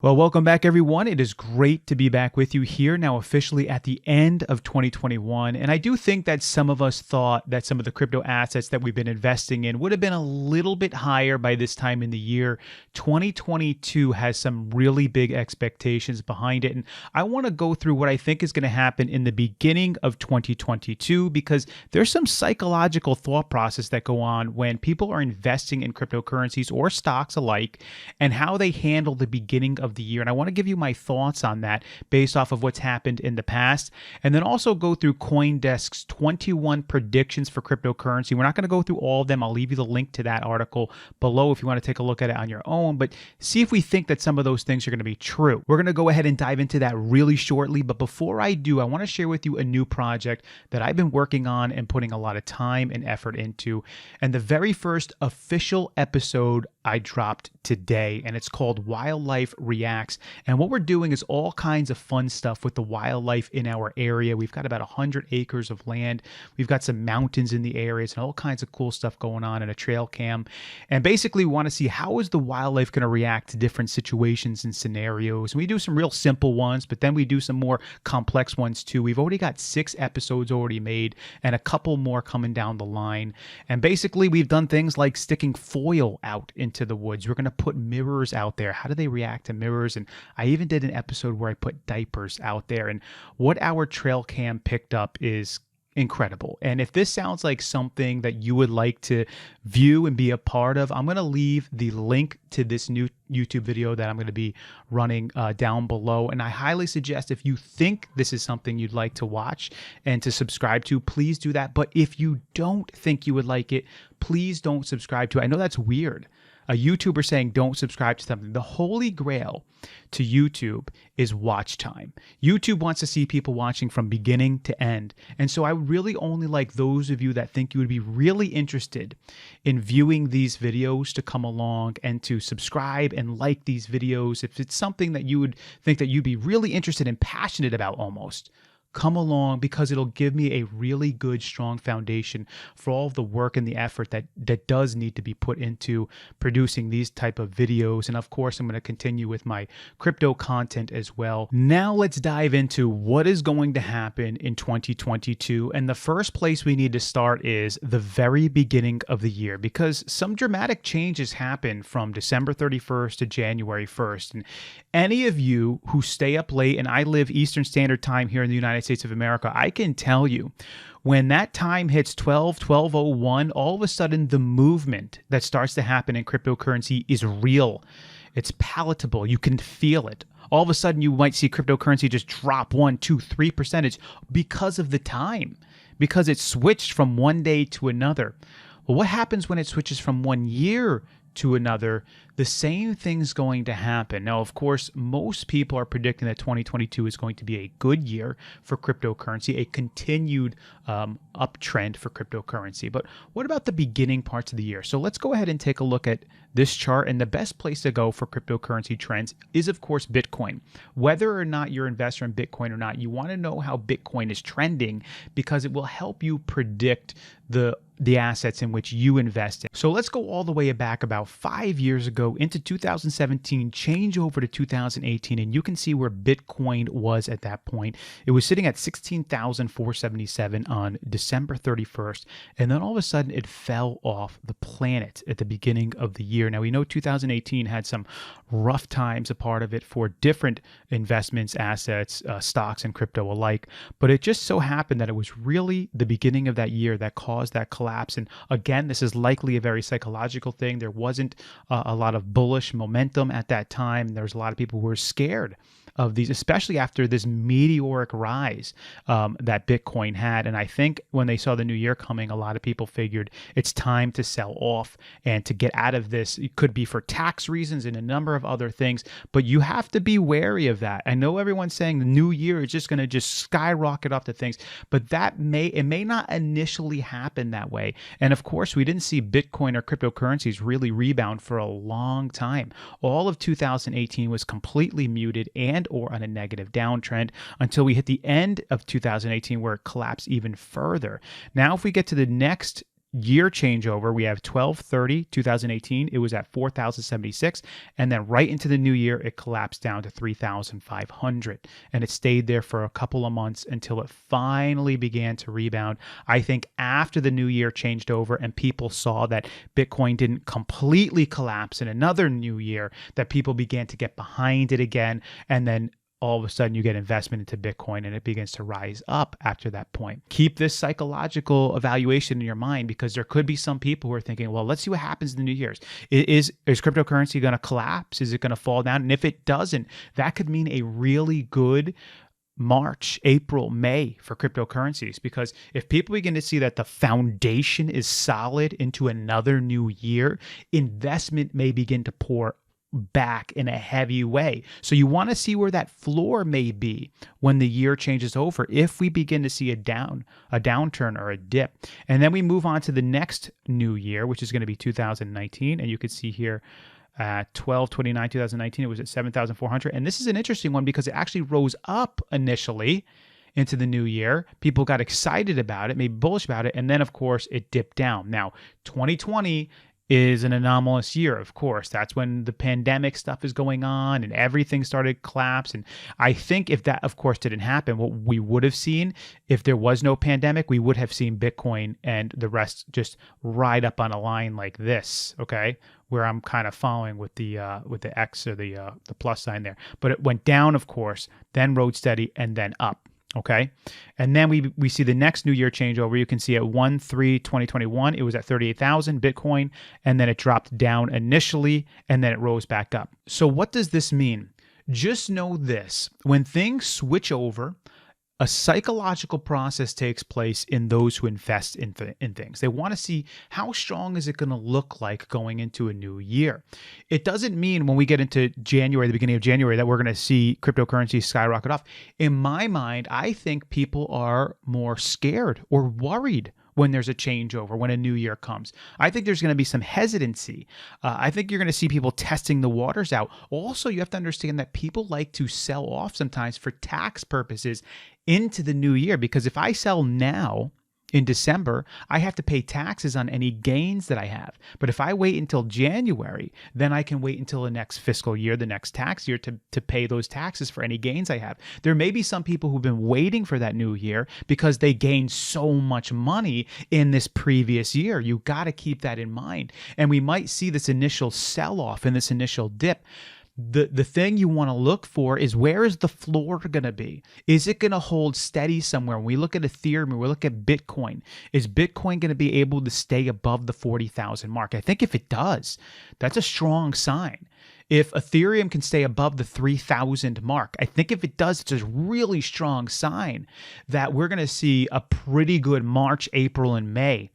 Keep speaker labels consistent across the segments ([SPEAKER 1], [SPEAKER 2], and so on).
[SPEAKER 1] Well, welcome back, everyone. It is great to be back with you here now officially at the end of 2021. And I do think that some of us thought that some of the crypto assets that we've been investing in would have been a little bit higher by this time in the year. 2022 has some really big expectations behind it. And I want to go through what I think is going to happen in the beginning of 2022 because there's some psychological thought process that go on when people are investing in cryptocurrencies or stocks alike and how they handle the beginning of the year. And I want to give you my thoughts on that based off of what's happened in the past. And then also go through Coindesks 21 predictions for cryptocurrency. We're not going to go through all of them. I'll leave you the link to that article below if you want to take a look at it on your own, but see if we think that some of those things are going to be true. We're going to go ahead and dive into that really shortly. But before I do, I want to share with you a new project that I've been working on and putting a lot of time and effort into. And the very first official episode I dropped today, and it's called Wildlife Reacts. And what we're doing is all kinds of fun stuff with the wildlife in our area. We've got about 100 acres of land. We've got some mountains in the areas and all kinds of cool stuff going on in a trail cam. And basically we want to see how is the wildlife going to react to different situations and scenarios. And we do some real simple ones, but then we do some more complex ones too. We've already got 6 episodes already made and a couple more coming down the line. And basically we've done things like sticking foil out into the woods. We're going to put mirrors out there. How do they react to mirrors? And I even did an episode where I put diapers out there. And what our trail cam picked up is incredible. And if this sounds like something that you would like to view and be a part of, I'm going to leave the link to this new YouTube video that I'm going to be running down below. And I highly suggest if you think this is something you'd like to watch and to subscribe to, please do that. But if you don't think you would like it, please don't subscribe to it. I know that's weird. A YouTuber saying don't subscribe to something. The holy grail to YouTube is watch time. YouTube wants to see people watching from beginning to end. And so I really only like those of you that think you would be really interested in viewing these videos to come along and to subscribe and like these videos. If it's something that you would think that you'd be really interested and passionate about almost, come along because it'll give me a really good, strong foundation for all of the work and the effort that does need to be put into producing these type of videos. And of course, I'm going to continue with my crypto content as well. Now let's dive into what is going to happen in 2022. And the first place we need to start is the very beginning of the year, because some dramatic changes happen from December 31st to January 1st. And any of you who stay up late, and I live Eastern Standard Time here in the United States of America, I can tell you when that time hits 12:01, all of a sudden the movement that starts to happen in cryptocurrency is real. It's palatable. You can feel it. All of a sudden you might see cryptocurrency just drop 1, 2, 3% because of the time, because it switched from one day to another. Well, what happens when it switches from 1 year to another? The same thing's going to happen. Now, of course, most people are predicting that 2022 is going to be a good year for cryptocurrency, a continued uptrend for cryptocurrency. But what about the beginning parts of the year? So let's go ahead and take a look at this chart. And the best place to go for cryptocurrency trends is, of course, Bitcoin. Whether or not you're an investor in Bitcoin or not, you want to know how Bitcoin is trending because it will help you predict the assets in which you invest in. So let's go all the way back about 5 years ago into 2017, change over to 2018, and you can see where Bitcoin was at that point. It was sitting at 16,477 on December 31st, and then all of a sudden it fell off the planet at the beginning of the year. Now we know 2018 had some rough times, a part of it for different investments, assets, stocks, and crypto alike, but it just so happened that it was really the beginning of that year that caused that collapse. And again, this is likely a very psychological thing. There wasn't a lot of bullish momentum at that time. There's a lot of people who were scared of these, especially after this meteoric rise that Bitcoin had. And I think when they saw the new year coming, a lot of people figured it's time to sell off and to get out of this. It could be for tax reasons and a number of other things, but you have to be wary of that. I know everyone's saying the new year is just going to just skyrocket up to things, but it may not initially happen that way. And of course, we didn't see Bitcoin or cryptocurrencies really rebound for a long time. All of 2018 was completely muted and or on a negative downtrend until we hit the end of 2018 where it collapsed even further. Now, if we get to the next year changeover, we have 12/30/2018. It was at 4,076, and then right into the new year, it collapsed down to 3,500, and it stayed there for a couple of months until it finally began to rebound. I think after the new year changed over and people saw that Bitcoin didn't completely collapse in another new year, that people began to get behind it again, and then all of a sudden you get investment into Bitcoin and it begins to rise up after that point. Keep this psychological evaluation in your mind, because there could be some people who are thinking, well, let's see what happens in the New Year's. Is cryptocurrency going to collapse? Is it going to fall down? And if it doesn't, that could mean a really good March, April, May for cryptocurrencies, because if people begin to see that the foundation is solid into another new year, investment may begin to pour back in a heavy way. So you want to see where that floor may be when the year changes over, if we begin to see a downturn or a dip. And then we move on to the next new year, which is going to be 2019. And you can see here at 12/29/2019, it was at 7,400. And this is an interesting one because it actually rose up initially into the new year. People got excited about it, maybe bullish about it. And then, of course, it dipped down. Now, 2020 is an anomalous year, of course. That's when the pandemic stuff is going on and everything started to collapse. And I think if that, of course, didn't happen, what we would have seen if there was no pandemic, we would have seen Bitcoin and the rest just ride up on a line like this, okay, where I'm kind of following with the X or the plus sign there. But it went down, of course, then rode steady, and then up. Okay. And then we see the next new year changeover. You can see at 1/3/2021, it was at 38,000 Bitcoin, and then it dropped down initially, and then it rose back up. So what does this mean? Just know this: when things switch over, a psychological process takes place in those who invest in things. They want to see how strong is it going to look like going into a new year. It doesn't mean when we get into January, the beginning of January, that we're going to see cryptocurrency skyrocket off. In my mind, I think people are more scared or worried when there's a changeover, when a new year comes. I think there's going to be some hesitancy. I think you're going to see people testing the waters out. Also, you have to understand that people like to sell off sometimes for tax purposes into the new year, because if I sell now in December, I have to pay taxes on any gains that I have. But if I wait until January, then I can wait until the next fiscal year, the next tax year, to pay those taxes for any gains I have. There may be some people who've been waiting for that new year because they gained so much money in this previous year. You got to keep that in mind. And we might see this initial sell-off and this initial dip. The thing you want to look for is, where is the floor going to be? Is it going to hold steady somewhere? When we look at Ethereum, we look at Bitcoin, is Bitcoin going to be able to stay above the 40,000 mark? I think if it does, that's a strong sign. If Ethereum can stay above the 3,000 mark, I think if it does, it's a really strong sign that we're going to see a pretty good March, April, and May.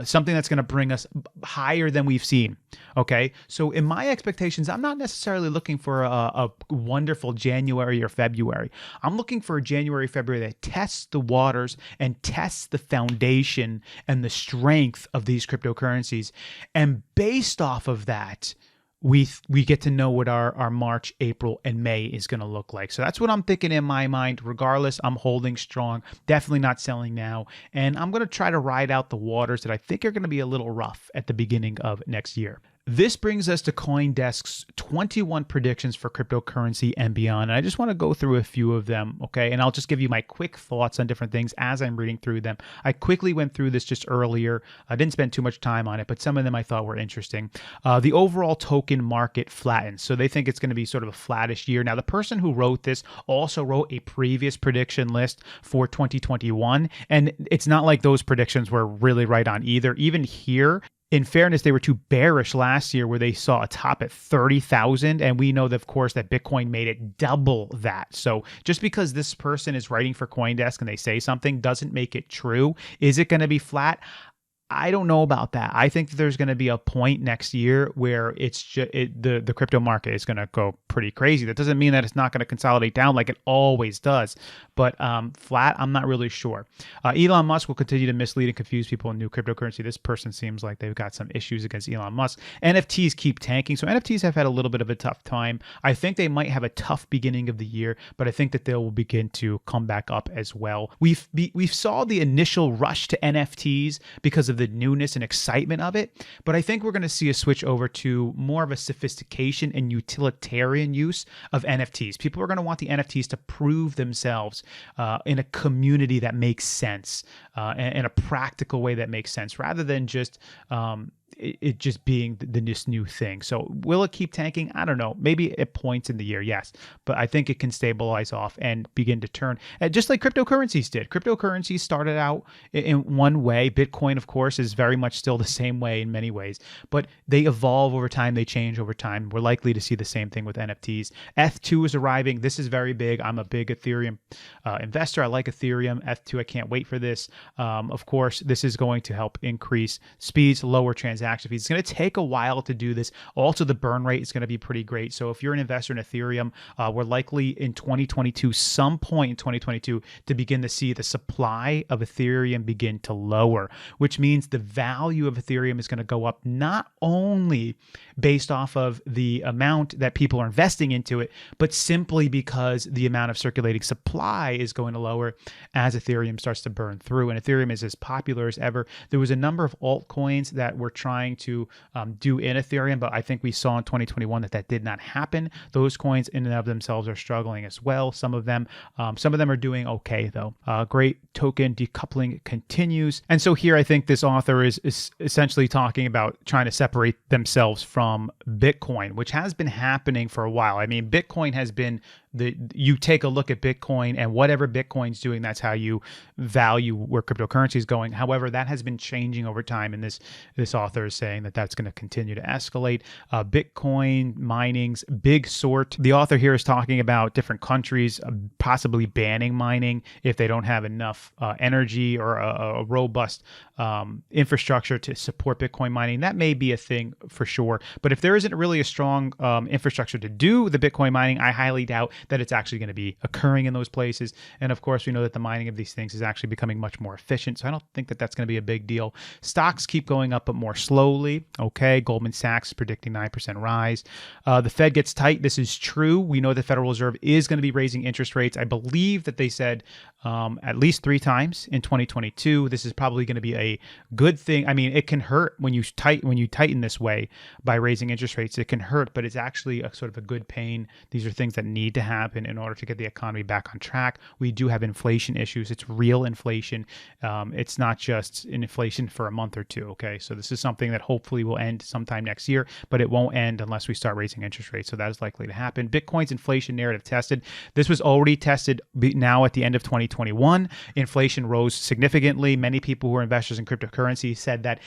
[SPEAKER 1] Something that's going to bring us higher than we've seen. Okay. So in my expectations, I'm not necessarily looking for a wonderful January or February. I'm looking for a January, February that tests the waters and tests the foundation and the strength of these cryptocurrencies. And based off of that, we get to know what our March, April, and May is going to look like. So that's what I'm thinking in my mind. Regardless, I'm holding strong, definitely not selling now. And I'm going to try to ride out the waters that I think are going to be a little rough at the beginning of next year. This brings us to Coindesks' 21 predictions for cryptocurrency and beyond. And I just want to go through a few of them, okay? And I'll just give you my quick thoughts on different things as I'm reading through them. I quickly went through this just earlier. I didn't spend too much time on it, but some of them I thought were interesting. The overall token market flattens. So they think it's going to be sort of a flattish year. Now, the person who wrote this also wrote a previous prediction list for 2021. And it's not like those predictions were really right on either. Even here, in fairness, they were too bearish last year, where they saw a top at 30,000. And we know, that, of course, that Bitcoin made it double that. So just because this person is writing for Coindesk and they say something doesn't make it true. Is it going to be flat? I don't know about that. I think that there's going to be a point next year where it's just the crypto market is going to go pretty crazy. That doesn't mean that it's not going to consolidate down like it always does. But flat, I'm not really sure. Elon Musk will continue to mislead and confuse people in new cryptocurrency. This person seems like they've got some issues against Elon Musk. NFTs keep tanking. So NFTs have had a little bit of a tough time. I think they might have a tough beginning of the year, but I think that they will begin to come back up as well. We saw the initial rush to NFTs because of of the newness and excitement of it. But I think we're going to see a switch over to more of a sophistication and utilitarian use of NFTs. People are going to want the NFTs to prove themselves in a community that makes sense, in a practical way that makes sense, rather than just it just being this new thing. So will it keep tanking? I don't know. Maybe at points in the year, yes. But I think it can stabilize off and begin to turn, just like cryptocurrencies did. Cryptocurrencies started out in one way. Bitcoin, of course, is very much still the same way in many ways. But they evolve over time. They change over time. We're likely to see the same thing with NFTs. ETH2 is arriving. This is very big. I'm a big Ethereum investor. I like Ethereum. ETH2, I can't wait for this. Of course, this is going to help increase speeds, lower transaction fees. It's going to take a while to do this. Also, the burn rate is going to be pretty great. So if you're an investor in Ethereum, we're likely in 2022, some point in 2022, to begin to see the supply of Ethereum begin to lower, which means the value of Ethereum is going to go up, not only based off of the amount that people are investing into it, but simply because the amount of circulating supply is going to lower as Ethereum starts to burn through. And Ethereum is as popular as ever. There was a number of altcoins that were trying to do in Ethereum, but I think we saw in 2021 that did not happen. Those coins in and of themselves are struggling as well. Some of them are doing okay though. Great token decoupling continues. And so here I think this author is essentially talking about trying to separate themselves from Bitcoin, which has been happening for a while. I mean, Bitcoin has been you take a look at Bitcoin, and whatever Bitcoin's doing, that's how you value where cryptocurrency is going. However, that has been changing over time, and this author is saying that that's going to continue to escalate. Bitcoin mining's big sort. The author here is talking about different countries possibly banning mining if they don't have enough energy or a robust infrastructure to support Bitcoin mining. That may be a thing for sure, but if there isn't really a strong infrastructure to do the Bitcoin mining, I highly doubt that it's actually going to be occurring in those places. And of course, we know that the mining of these things is actually becoming much more efficient. So I don't think that that's going to be a big deal. Stocks keep going up, but more slowly. Okay. Goldman Sachs is predicting 9% rise. The Fed gets tight. This is true. We know the Federal Reserve is going to be raising interest rates. I believe that they said at least 3 times in 2022. This is probably going to be a good thing. I mean, it can hurt when you tighten this way by raising interest rates. It can hurt, but it's actually a sort of a good pain. These are things that need to happen in order to get the economy back on track. We do have inflation issues. It's real inflation. It's not just an inflation for a month or two. Okay, so this is something that hopefully will end sometime next year, but it won't end unless we start raising interest rates. So that is likely to happen. Bitcoin's inflation narrative tested. This was already tested now at the end of 2021. Inflation rose significantly. Many people who are investors in cryptocurrency said that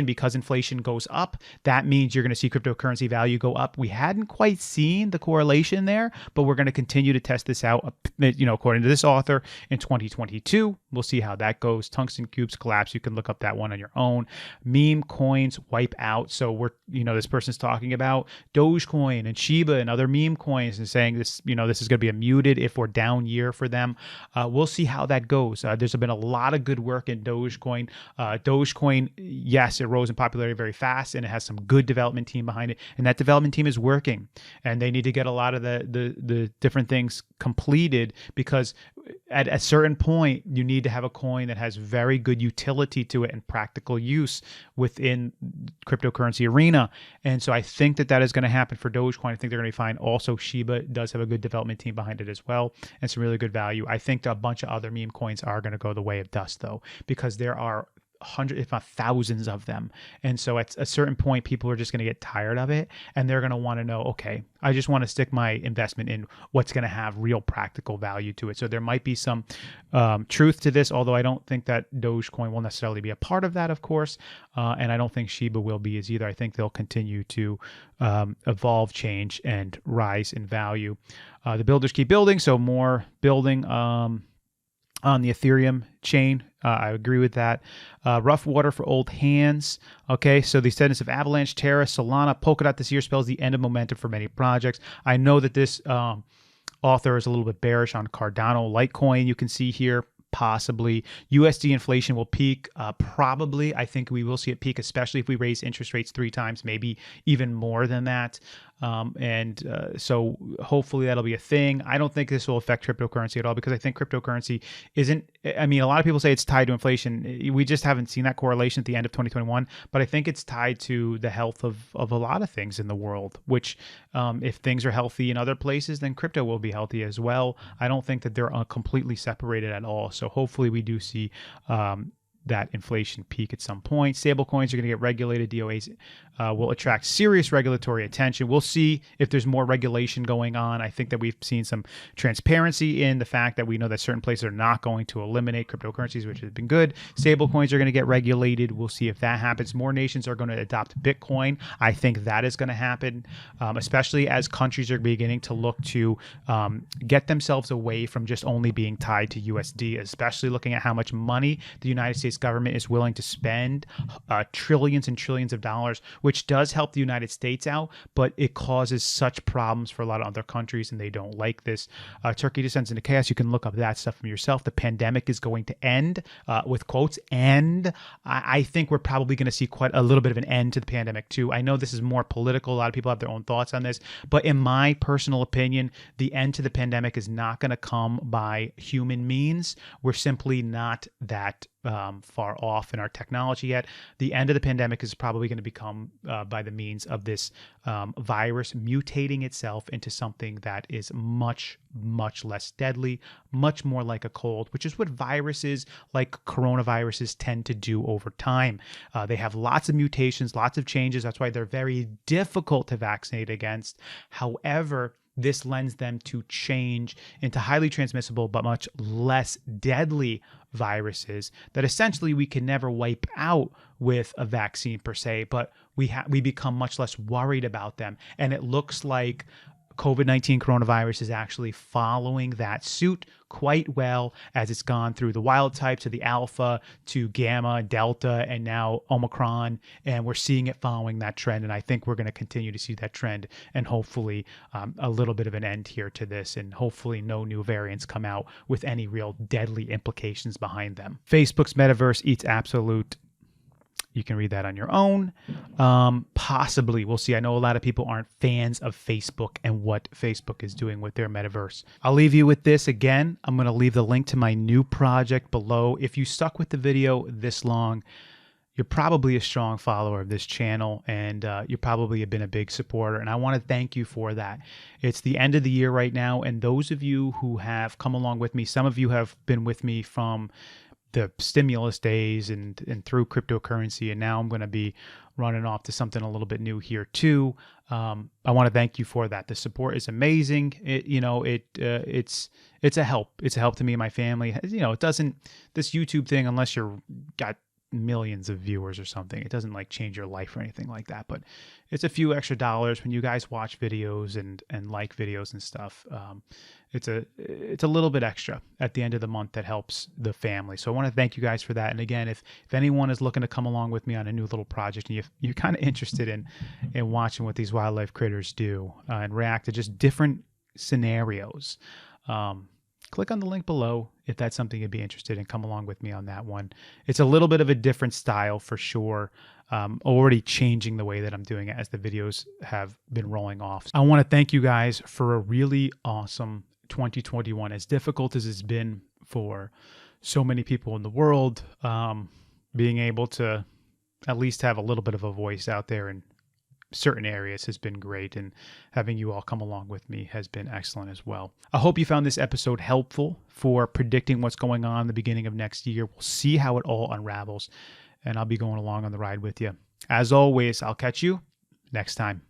[SPEAKER 1] because inflation goes up, that means you're going to see cryptocurrency value go up. We hadn't quite seen the correlation there, but we're going to continue to test this out, according to this author, in 2022. We'll see how that goes. Tungsten cubes collapse. You can look up that one on your own. Meme coins wipe out. So this person's talking about Dogecoin and Shiba and other meme coins and saying this, this is going to be a muted if we're down year for them. We'll see how that goes. There's been a lot of good work in Dogecoin. Dogecoin, yes, it rose in popularity very fast, and it has some good development team behind it. And that development team is working, and they need to get a lot of the different things completed, because at a certain point you need to have a coin that has very good utility to it and practical use within cryptocurrency arena. And so I think that is going to happen for Dogecoin. I think they're going to be fine. Also, Shiba does have a good development team behind it as well, and some really good value. I think a bunch of other meme coins are going to go the way of dust though, because there are hundreds, if not thousands of them. And so at a certain point, people are just going to get tired of it, and they're going to want to know, okay, I just want to stick my investment in what's going to have real practical value to it. So there might be some truth to this, although I don't think that Dogecoin will necessarily be a part of that, of course. And I don't think Shiba will be as either. I think they'll continue to evolve, change, and rise in value. The builders keep building, so more building on the Ethereum chain. I agree with that. Rough water for old hands. Okay, so the descendants of Avalanche, Terra, Solana, Polkadot this year spells the end of momentum for many projects. I know that this author is a little bit bearish on Cardano, Litecoin. You can see here, possibly. USD inflation will peak. Probably. I think we will see it peak, especially if we raise interest rates 3 times, maybe even more than that. So hopefully that'll be a thing. I don't think this will affect cryptocurrency at all because I think cryptocurrency isn't, I mean, a lot of people say it's tied to inflation. We just haven't seen that correlation at the end of 2021, but I think it's tied to the health of a lot of things in the world, which if things are healthy in other places, then crypto will be healthy as well. I don't think that they're completely separated at all. So hopefully we do see that inflation peak at some point. Stable coins are going to get regulated. DOAs will attract serious regulatory attention. We'll see if there's more regulation going on. I think that we've seen some transparency in the fact that we know that certain places are not going to eliminate cryptocurrencies, which has been good. Stable coins are going to get regulated. We'll see if that happens. More nations are going to adopt Bitcoin. I think that is going to happen, especially as countries are beginning to look to get themselves away from just only being tied to USD, especially looking at how much money the United States government is willing to spend, trillions and trillions of dollars, which does help the United States out, but it causes such problems for a lot of other countries, and they don't like this. Turkey descends into chaos. You can look up that stuff from yourself. The pandemic is going to end, with quotes, and I think we're probably going to see quite a little bit of an end to the pandemic too. I know this is more political. A lot of people have their own thoughts on this, but in my personal opinion, the end to the pandemic is not going to come by human means. We're simply not that far off in our technology yet. The end of the pandemic is probably going to become by the means of this virus mutating itself into something that is much, much less deadly, much more like a cold, which is what viruses like coronaviruses tend to do over time. They have lots of mutations, lots of changes. That's why they're very difficult to vaccinate against. However, this lends them to change into highly transmissible but much less deadly viruses that essentially we can never wipe out with a vaccine per se, but we become much less worried about them. And it looks like COVID-19 coronavirus is actually following that suit quite well as it's gone through the wild type to the alpha to gamma, delta, and now Omicron. And we're seeing it following that trend. And I think we're going to continue to see that trend and hopefully a little bit of an end here to this. And hopefully no new variants come out with any real deadly implications behind them. Facebook's metaverse eats absolute. You can read that on your own. Possibly. We'll see. I know a lot of people aren't fans of Facebook and what Facebook is doing with their metaverse. I'll leave you with this again. I'm going to leave the link to my new project below. If you stuck with the video this long, you're probably a strong follower of this channel, and you probably have been a big supporter, and I want to thank you for that. It's the end of the year right now, and those of you who have come along with me, some of you have been with me from the stimulus days and through cryptocurrency, and now I'm going to be running off to something a little bit new here too. I want to thank you for that. The support is amazing. It's a help. It's a help to me and my family. It doesn't, this YouTube thing, unless you're got millions of viewers or something, it doesn't like change your life or anything like that, but it's a few extra dollars when you guys watch videos and like videos and stuff. It's a little bit extra at the end of the month that helps the family. So I want to thank you guys for that. And again, if anyone is looking to come along with me on a new little project and you're kind of interested in watching what these wildlife critters do and react to just different scenarios, click on the link below if that's something you'd be interested in. Come along with me on that one. It's a little bit of a different style for sure. Already changing the way that I'm doing it as the videos have been rolling off. I want to thank you guys for a really awesome 2021, as difficult as it's been for so many people in the world. Being able to at least have a little bit of a voice out there in certain areas has been great, and having you all come along with me has been excellent as well. I hope you found this episode helpful for predicting what's going on in the beginning of next year. We'll see how it all unravels, and I'll be going along on the ride with you. As always, I'll catch you next time.